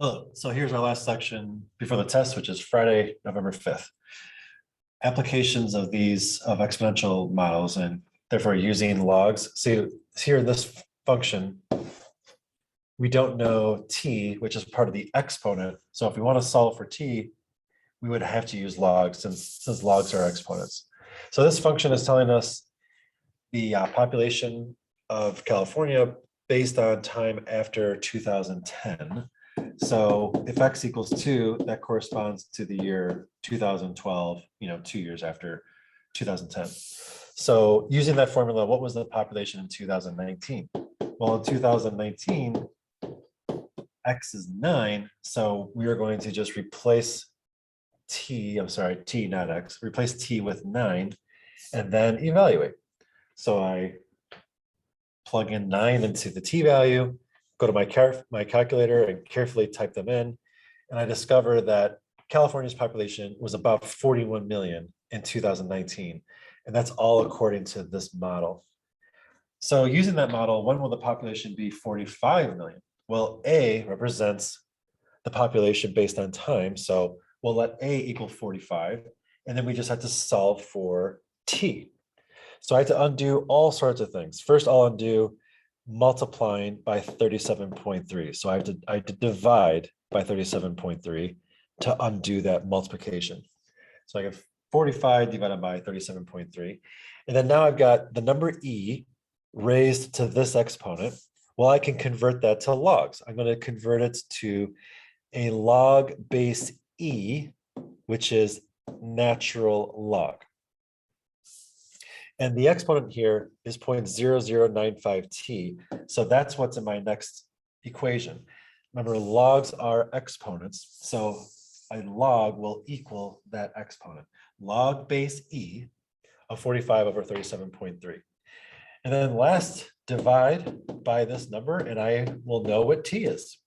Oh, so here's our last section before the test, which is Friday, November 5th. Applications of these of exponential models and therefore using logs. See here in this function, we don't know t, which is part of the exponent. So if we want to solve for t, we would have to use logs since logs are exponents. So this function is telling us the population of California based on time after 2010. So if x equals 2, that corresponds to the year 2012, 2 years after 2010. So using that formula, what was the population in 2019? Well, in 2019, x is 9. So we are going to just replace t, not x, replace t with 9 and then evaluate. So I plug in 9 into the t value, go to my calculator and carefully type them in. And I discover that California's population was about 41 million in 2019. And that's all according to this model. So using that model, when will the population be 45 million? Well, A represents the population based on time. So we'll let A equal 45. And then we just have to solve for T. So I had to undo all sorts of things. First, I'll undo multiplying by 37.3. So I had to divide by 37.3 to undo that multiplication. So I have 45 divided by 37.3. And then now I've got the number e raised to this exponent. Well, I can convert that to logs. I'm going to convert it to a log base e, which is natural log. And the exponent here is 0.0095t. So that's what's in my next equation. Remember, logs are exponents. So a log will equal that exponent. Log base e of 45 over 37.3. And then last, divide by this number, and I will know what t is.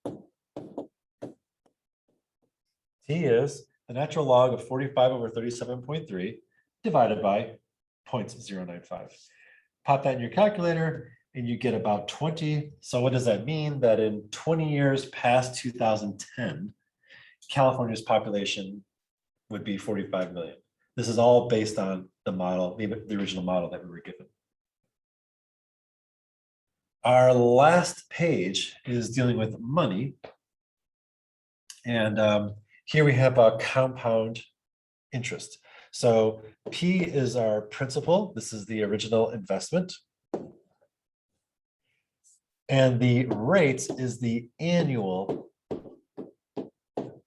T is the natural log of 45 over 37.3 divided by 0.095. Pop that in your calculator and you get about 20. So what does that mean? That in 20 years past 2010, California's population would be 45 million. This is all based on the model, the original model that we were given. Our last page is dealing with money. And here we have a compound interest. So P is our principal. This is the original investment. And the rate is the annual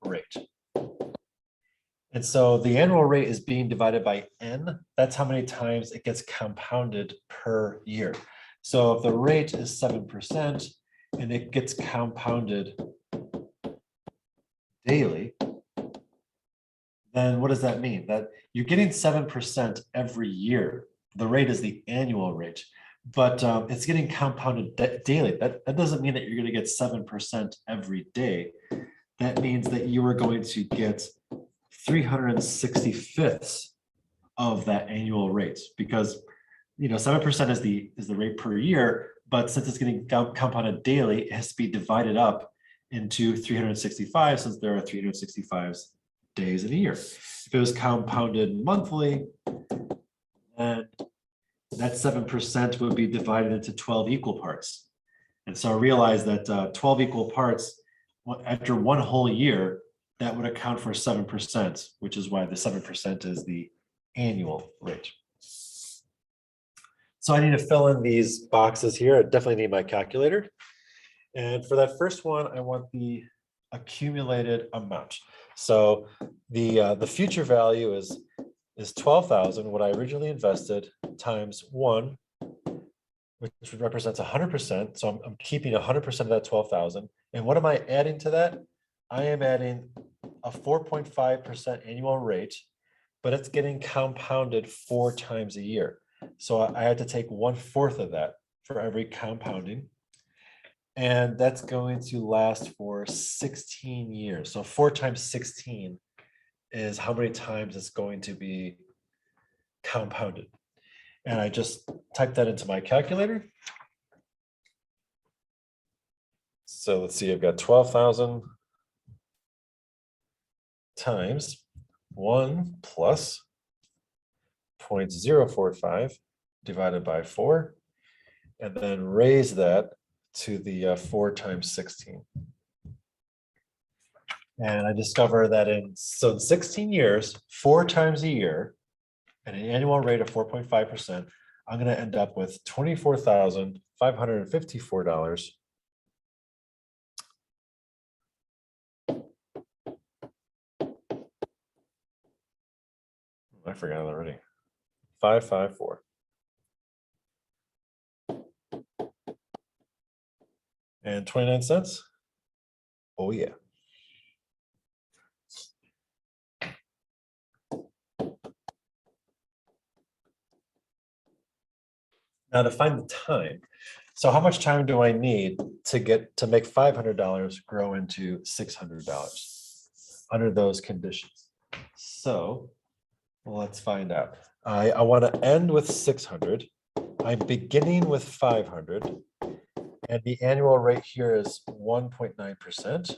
rate. And so the annual rate is being divided by n. That's how many times it gets compounded per year. So if the rate is 7% and it gets compounded daily, then what does that mean? That you're getting 7% every year. The rate is the annual rate, but it's getting compounded daily. That doesn't mean that you're going to get 7% every day. That means that you are going to get 365ths of that annual rate, because 7% is the rate per year, but since it's getting compounded daily, it has to be divided up into 365, since there are 365 days in a year. If it was compounded monthly, then that 7% would be divided into 12 equal parts. And so I realized that 12 equal parts, after one whole year, that would account for 7%, which is why the 7% is the annual rate. So I need to fill in these boxes here. I definitely need my calculator. And for that first one, I want the accumulated amount. So the future value is 12,000, what I originally invested, times 1, which represents 100%. So I'm keeping 100% of that 12,000. And what am I adding to that? I am adding a 4.5% annual rate, but it's getting compounded 4 times a year. So I had to take 1/4 of that for every compounding. And that's going to last for 16 years. So 4 times 16 is how many times it's going to be compounded. And I just typed that into my calculator. So let's see, I've got 12,000 times 1 plus 0.045 divided by 4, and then raise that to the 4 times 16. And I discover that in 16 years, 4 times a year, at an annual rate of 4.5%, I'm going to end up with $24,554. I forgot it already. 554. And 29 cents. Oh yeah. Now to find the time. So how much time do I need to make $500 grow into $600 under those conditions? So let's find out. I want to end with 600. I'm beginning with 500. And the annual rate here is 1.9%.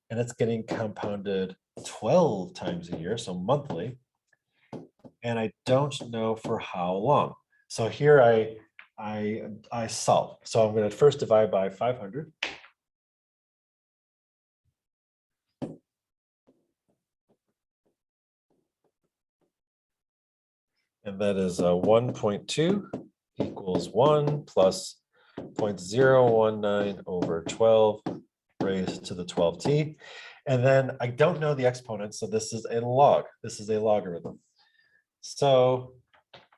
And it's getting compounded 12 times a year, so monthly. And I don't know for how long. So here I solve. So I'm going to first divide by 500. And that is 1.2 equals 1 plus 0.019 over 12 raised to the 12t. And then I don't know the exponent, so this is a log. This is a logarithm. So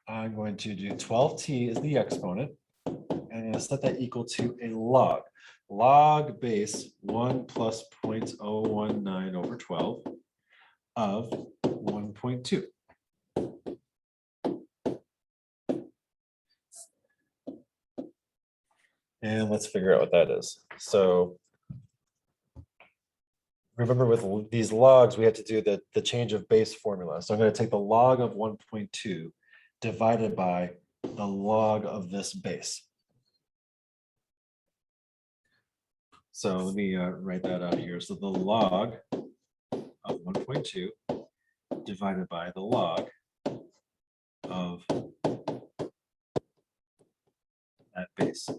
I'm going to do 12t is the exponent, and I'm going to set that equal to a log. Log base 1 plus 0.019 over 12 of 1.2. And let's figure out what that is. So remember with these logs, we had to do the change of base formula. So I'm going to take the log of 1.2 divided by the log of this base. So let me write that out here. So the log of 1.2 divided by the log of that base.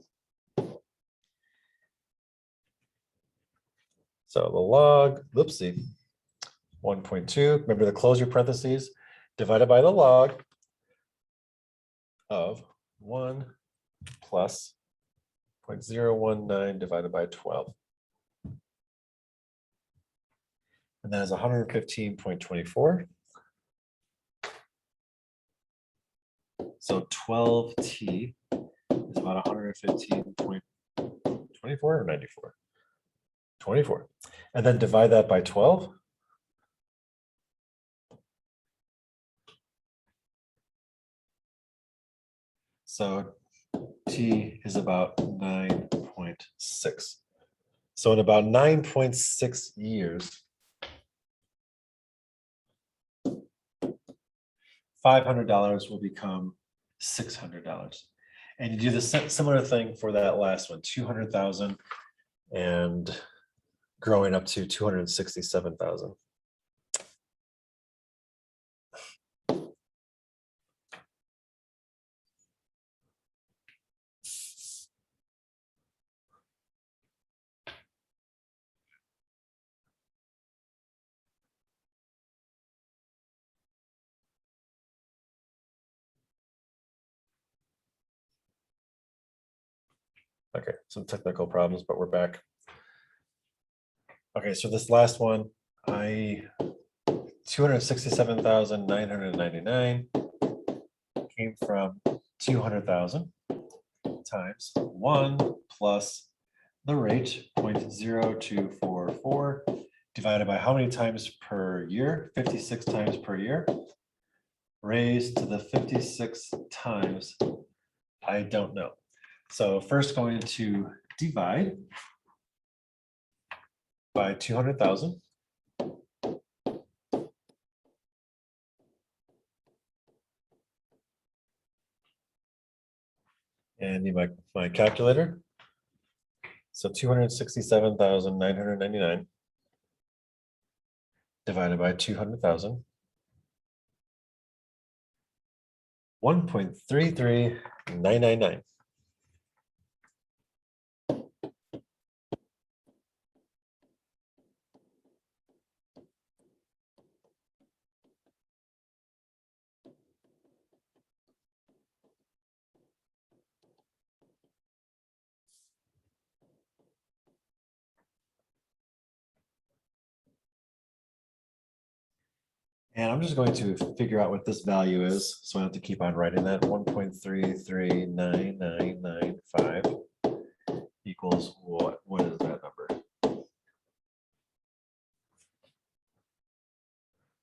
So the log, oopsie, 1.2, remember to close your parentheses, divided by the log of 1 plus 0.019 divided by 12. And that is 115.24. So 12t is about 115.24 or 94? 24. And then divide that by 12. So t is about 9.6. So in about 9.6 years, $500 will become $600. And you do the similar thing for that last one, 200,000 and growing up to 267,000. Okay, some technical problems, but we're back. Okay, so this last one, 267,999 came from 200,000 times 1 plus the rate 0.0244 divided by how many times per year? 56 times per year. Raised to the 56 times, I don't know. So first going to divide by 200,000. And need my calculator. So 267,999 divided by 200,000. 1.33999. And I'm just going to figure out what this value is. So I have to keep on writing that. 1.339995 equals what? What is that number?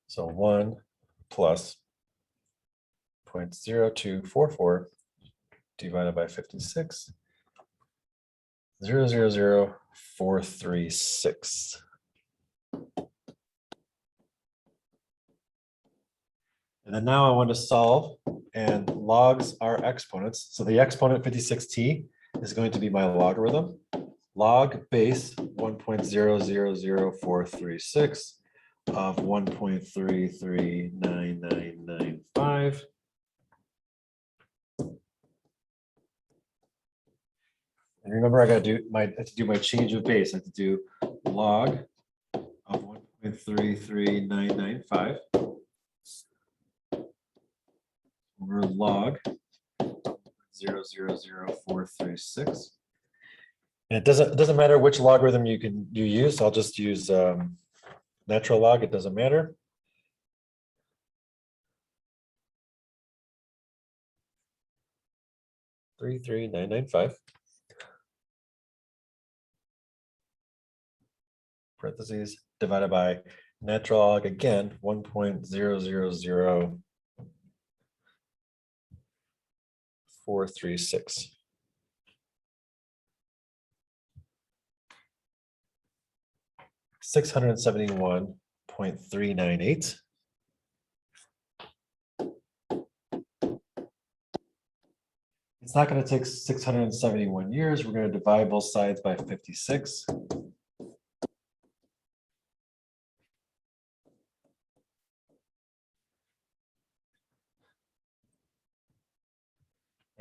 So 1 plus 0.0244 divided by 56, 0.000436. And then now I want to solve, and logs are exponents. So the exponent 56t is going to be my logarithm. Log base 1.000436 of 1.339995. And remember, I got to do my change of base. I have to do log of 1.33995 over log 0.000436. And it doesn't matter which logarithm you use. I'll just use natural log. It doesn't matter. $33995. Parentheses divided by natural log again 1.000436. $671.398. It's not going to take 671 years. We're going to divide both sides by 56.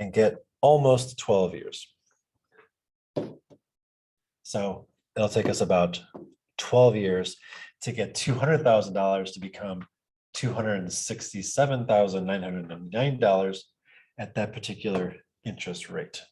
And get almost 12 years. So it'll take us about 12 years to get $200,000 to become $267,999 at that particular interest rate.